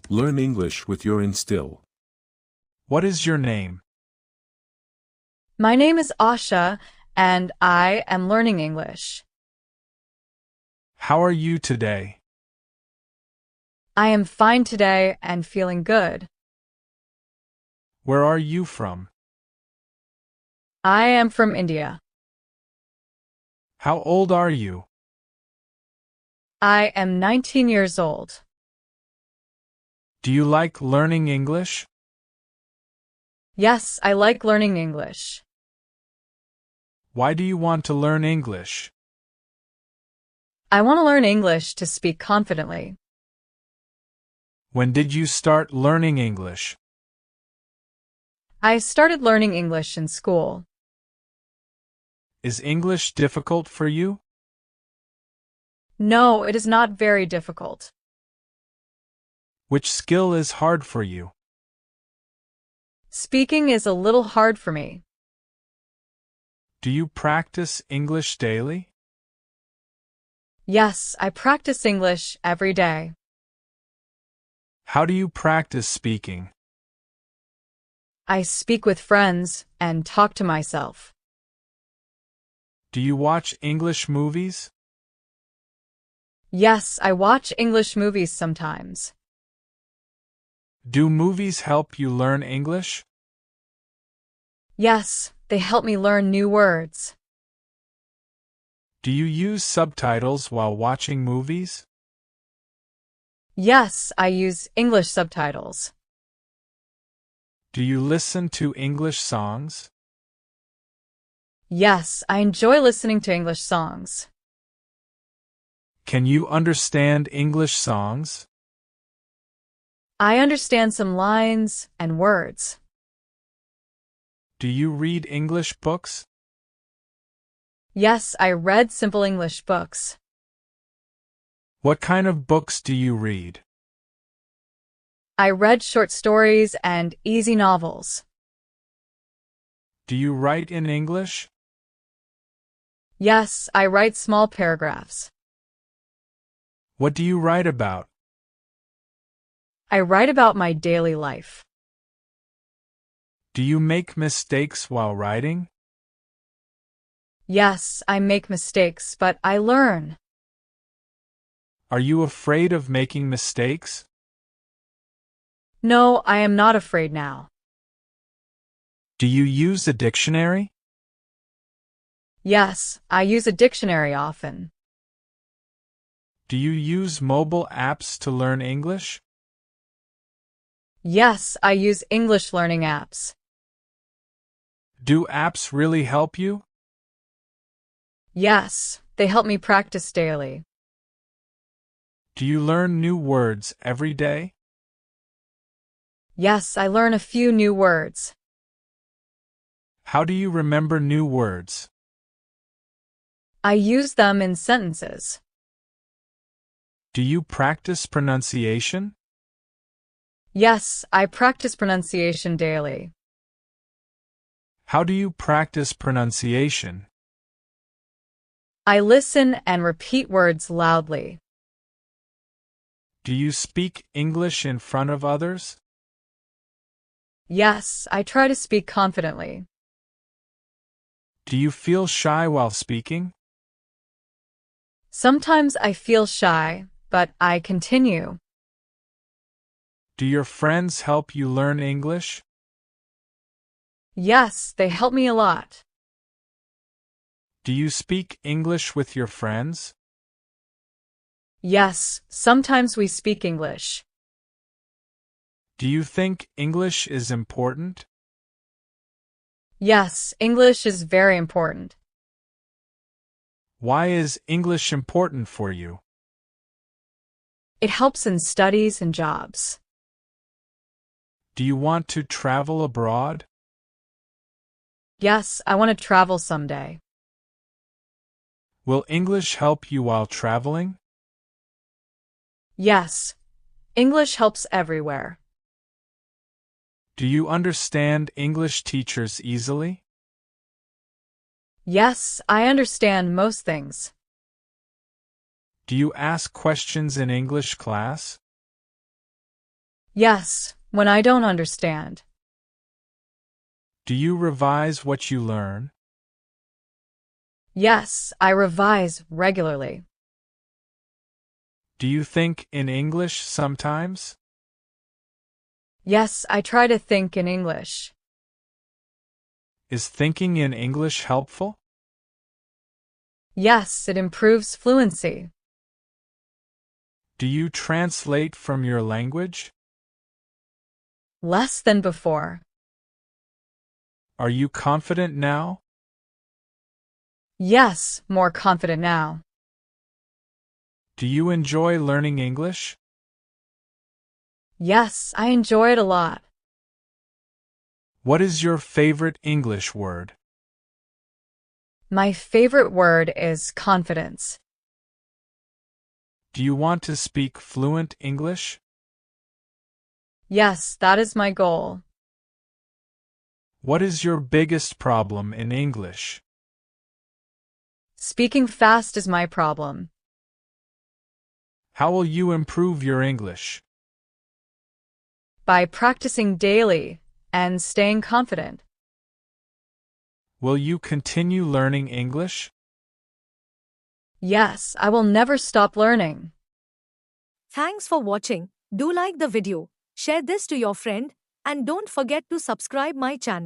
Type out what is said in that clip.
Learn English with your Instill. What is your name? My name is Asha, and I am learning English. How are you today? I am fine today and feeling good. Where are you from? I am from India. How old are you? I am 19 years old. Do you like learning English? Yes, I like learning English. Why do you want to learn English? I want to learn English to speak confidently. When did you start learning English? I started learning English in school. Is English difficult for you? No, it is not very difficult. Which skill is hard for you? Speaking is a little hard for me. Do you practice English daily? Yes, I practice English every day. How do you practice speaking? I speak with friends and talk to myself. Do you watch English movies? Yes, I watch English movies sometimes. Do movies help you learn English? Yes, they help me learn new words. Do you use subtitles while watching movies? Yes, I use English subtitles. Do you listen to English songs? Yes, I enjoy listening to English songs. Can you understand English songs? I understand some lines and words. Do you read English books? Yes, I read simple English books. What kind of books do you read? I read short stories and easy novels. Do you write in English? Yes, I write small paragraphs. What do you write about? I write about my daily life. Do you make mistakes while writing? Yes, I make mistakes, but I learn. Are you afraid of making mistakes? No, I am not afraid now. Do you use a dictionary? Yes, I use a dictionary often. Do you use mobile apps to learn English? Yes, I use English learning apps. Do apps really help you? Yes, they help me practice daily. Do you learn new words every day? Yes, I learn a few new words. How do you remember new words? I use them in sentences. Do you practice pronunciation? Yes, I practice pronunciation daily. How do you practice pronunciation? I listen and repeat words loudly. Do you speak English in front of others? Yes, I try to speak confidently. Do you feel shy while speaking? Sometimes I feel shy, but I continue. Do your friends help you learn English? Yes, they help me a lot. Do you speak English with your friends? Yes, sometimes we speak English. Do you think English is important? Yes, English is very important. Why is English important for you? It helps in studies and jobs. Do you want to travel abroad? Yes, I want to travel someday. Will English help you while traveling? Yes, English helps everywhere. Do you understand English teachers easily? Yes, I understand most things. Do you ask questions in English class? Yes, when I don't understand. Do you revise what you learn? Yes, I revise regularly. Do you think in English sometimes? Yes, I try to think in English. Is thinking in English helpful? Yes, it improves fluency. Do you translate from your language? Less than before. Are you confident now? Yes, more confident now. Do you enjoy learning English? Yes, I enjoy it a lot. What is your favorite English word? My favorite word is confidence. Do you want to speak fluent English? Yes, that is my goal. What is your biggest problem in English? Speaking fast is my problem. How will you improve your English? By practicing daily and staying confident. Will you continue learning English? Yes, I will never stop learning. Thanks for watching. Do like the video, share this to your friend, and don't forget to subscribe my channel.